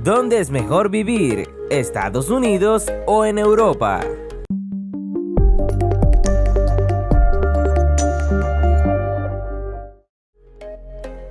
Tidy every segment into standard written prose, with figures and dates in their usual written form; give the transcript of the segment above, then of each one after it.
¿Dónde es mejor vivir? ¿Estados Unidos o en Europa?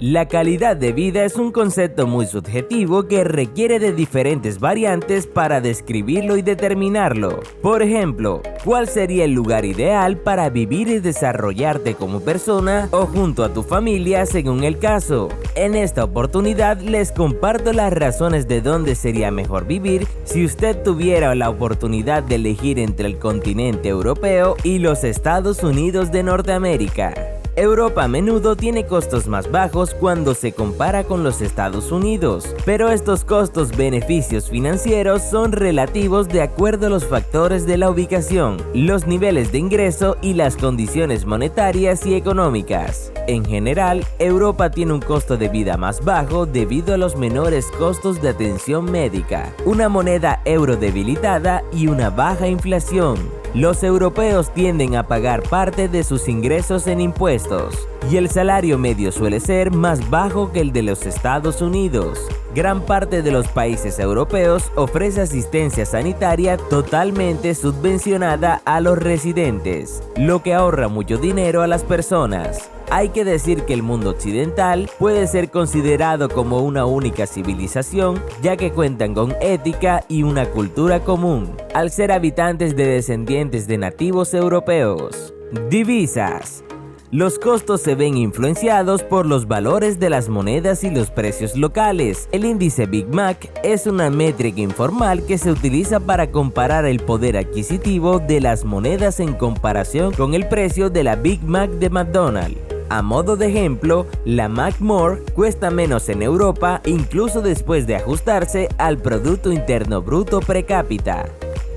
La calidad de vida es un concepto muy subjetivo que requiere de diferentes variantes para describirlo y determinarlo. Por ejemplo, ¿cuál sería el lugar ideal para vivir y desarrollarte como persona o junto a tu familia según el caso? En esta oportunidad les comparto las razones de dónde sería mejor vivir si usted tuviera la oportunidad de elegir entre el continente europeo y los Estados Unidos de Norteamérica. Europa a menudo tiene costos más bajos cuando se compara con los Estados Unidos, pero estos costos-beneficios financieros son relativos de acuerdo a los factores de la ubicación, los niveles de ingreso y las condiciones monetarias y económicas. En general, Europa tiene un costo de vida más bajo debido a los menores costos de atención médica, una moneda euro debilitada y una baja inflación. Los europeos tienden a pagar parte de sus ingresos en impuestos, y el salario medio suele ser más bajo que el de los Estados Unidos. Gran parte de los países europeos ofrece asistencia sanitaria totalmente subvencionada a los residentes, lo que ahorra mucho dinero a las personas. Hay que decir que el mundo occidental puede ser considerado como una única civilización, ya que cuentan con ética y una cultura común, al ser habitantes de descendientes de nativos europeos. Divisas. Los costos se ven influenciados por los valores de las monedas y los precios locales. El índice Big Mac es una métrica informal que se utiliza para comparar el poder adquisitivo de las monedas en comparación con el precio de la Big Mac de McDonald's. A modo de ejemplo, la McMore cuesta menos en Europa, incluso después de ajustarse al Producto Interno Bruto per cápita.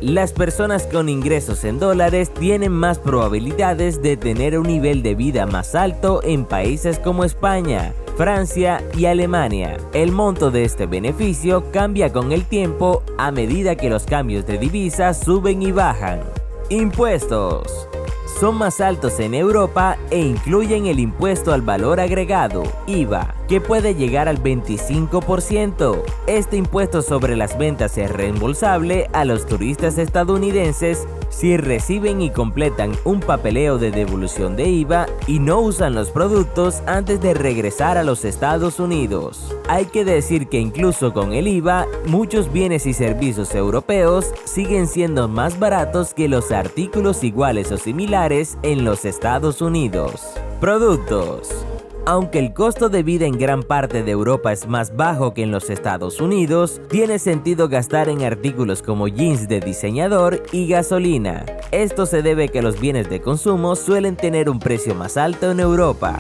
Las personas con ingresos en dólares tienen más probabilidades de tener un nivel de vida más alto en países como España, Francia y Alemania. El monto de este beneficio cambia con el tiempo a medida que los cambios de divisas suben y bajan. Impuestos. Son más altos en Europa e incluyen el impuesto al valor agregado, IVA, que puede llegar al 25%. Este impuesto sobre las ventas es reembolsable a los turistas estadounidenses si reciben y completan un papeleo de devolución de IVA y no usan los productos antes de regresar a los Estados Unidos. Hay que decir que incluso con el IVA, muchos bienes y servicios europeos siguen siendo más baratos que los artículos iguales o similares en los Estados Unidos. Productos. Aunque el costo de vida en gran parte de Europa es más bajo que en los Estados Unidos, tiene sentido gastar en artículos como jeans de diseñador y gasolina. Esto se debe a que los bienes de consumo suelen tener un precio más alto en Europa.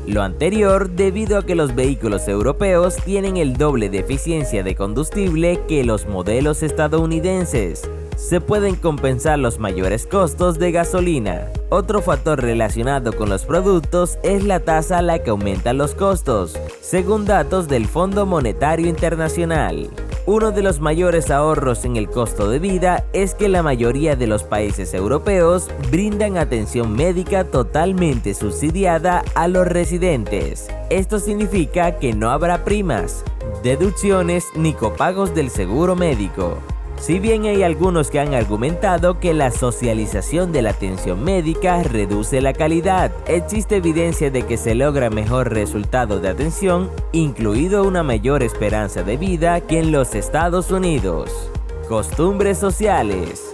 Lo anterior debido a que los vehículos europeos tienen el doble de eficiencia de combustible que los modelos estadounidenses. Se pueden compensar los mayores costos de gasolina. Otro factor relacionado con los productos es la tasa a la que aumentan los costos, según datos del Fondo Monetario Internacional. Uno de los mayores ahorros en el costo de vida es que la mayoría de los países europeos brindan atención médica totalmente subsidiada a los residentes. Esto significa que no habrá primas, deducciones ni copagos del seguro médico. Si bien hay algunos que han argumentado que la socialización de la atención médica reduce la calidad, existe evidencia de que se logra mejor resultado de atención, incluido una mayor esperanza de vida que en los Estados Unidos. Costumbres sociales.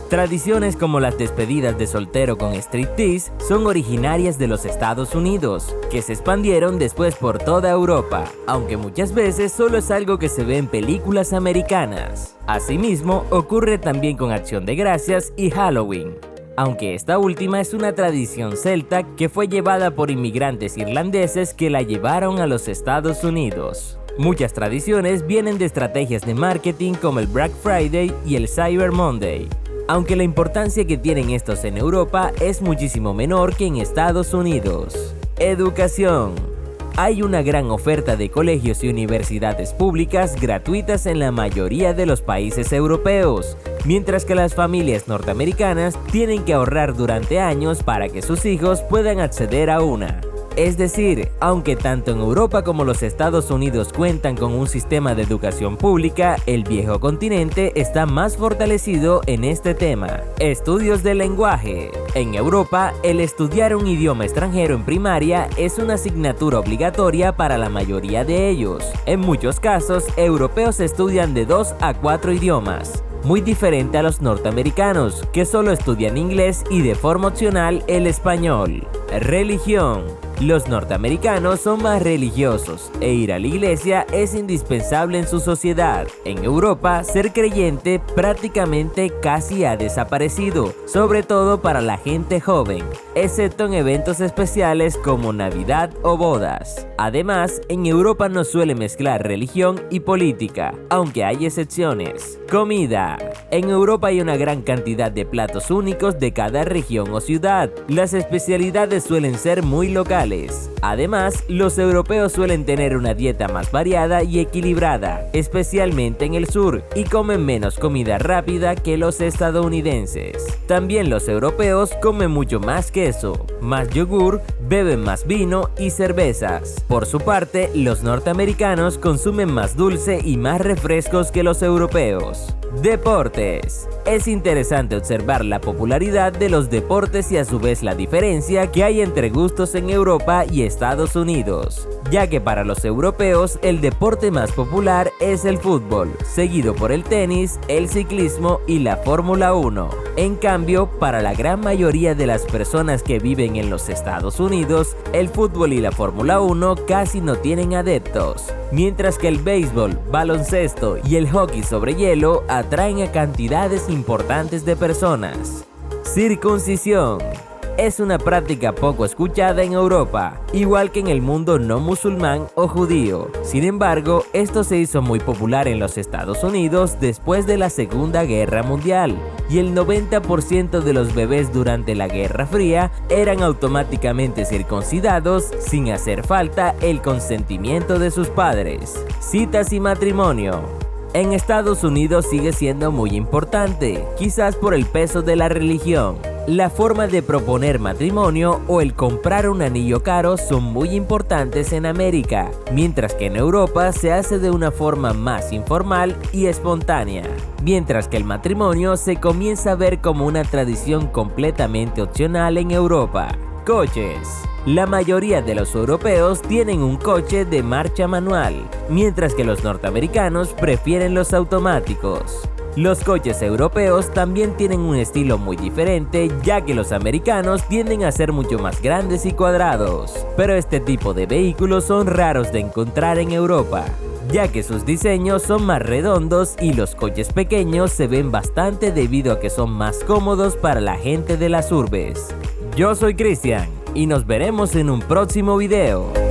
Tradiciones como las despedidas de soltero con striptease son originarias de los Estados Unidos, que se expandieron después por toda Europa, aunque muchas veces solo es algo que se ve en películas americanas. Asimismo, ocurre también con Acción de Gracias y Halloween, aunque esta última es una tradición celta que fue llevada por inmigrantes irlandeses que la llevaron a los Estados Unidos. Muchas tradiciones vienen de estrategias de marketing como el Black Friday y el Cyber Monday, aunque la importancia que tienen estos en Europa es muchísimo menor que en Estados Unidos. Educación. Hay una gran oferta de colegios y universidades públicas gratuitas en la mayoría de los países europeos, mientras que las familias norteamericanas tienen que ahorrar durante años para que sus hijos puedan acceder a una. Es decir, aunque tanto en Europa como los Estados Unidos cuentan con un sistema de educación pública, el viejo continente está más fortalecido en este tema. Estudios del lenguaje. En Europa, el estudiar un idioma extranjero en primaria es una asignatura obligatoria para la mayoría de ellos. En muchos casos, europeos estudian de 2 a 4 idiomas. Muy diferente a los norteamericanos, que solo estudian inglés y de forma opcional el español. Religión. Los norteamericanos son más religiosos e ir a la iglesia es indispensable en su sociedad. En Europa, ser creyente prácticamente casi ha desaparecido, sobre todo para la gente joven, excepto en eventos especiales como Navidad o bodas. Además, en Europa no suele mezclar religión y política, aunque hay excepciones. Comida. En Europa hay una gran cantidad de platos únicos de cada región o ciudad. Las especialidades suelen ser muy locales. Además, los europeos suelen tener una dieta más variada y equilibrada, especialmente en el sur, y comen menos comida rápida que los estadounidenses. También los europeos comen mucho más queso, más yogur, beben más vino y cervezas. Por su parte, los norteamericanos consumen más dulce y más refrescos que los europeos. Deportes. Es interesante observar la popularidad de los deportes y a su vez la diferencia que hay entre gustos en Europa y Estados Unidos, ya que para los europeos el deporte más popular es el fútbol, seguido por el tenis, el ciclismo y la Fórmula 1. En cambio, para la gran mayoría de las personas que viven en los Estados Unidos, el fútbol y la Fórmula 1 casi no tienen adeptos, mientras que el béisbol, baloncesto y el hockey sobre hielo atraen a cantidades importantes de personas. Circuncisión. Es una práctica poco escuchada en Europa, igual que en el mundo no musulmán o judío. Sin embargo, esto se hizo muy popular en los Estados Unidos después de la Segunda Guerra Mundial, y el 90% de los bebés durante la Guerra Fría eran automáticamente circuncidados sin hacer falta el consentimiento de sus padres. Citas y matrimonio. En Estados Unidos sigue siendo muy importante, quizás por el peso de la religión. La forma de proponer matrimonio o el comprar un anillo caro son muy importantes en América, mientras que en Europa se hace de una forma más informal y espontánea. Mientras que el matrimonio se comienza a ver como una tradición completamente opcional en Europa. Coches. La mayoría de los europeos tienen un coche de marcha manual, mientras que los norteamericanos prefieren los automáticos. Los coches europeos también tienen un estilo muy diferente, ya que los americanos tienden a ser mucho más grandes y cuadrados, pero este tipo de vehículos son raros de encontrar en Europa, ya que sus diseños son más redondos y los coches pequeños se ven bastante debido a que son más cómodos para la gente de las urbes. Yo soy Cristian y nos veremos en un próximo video.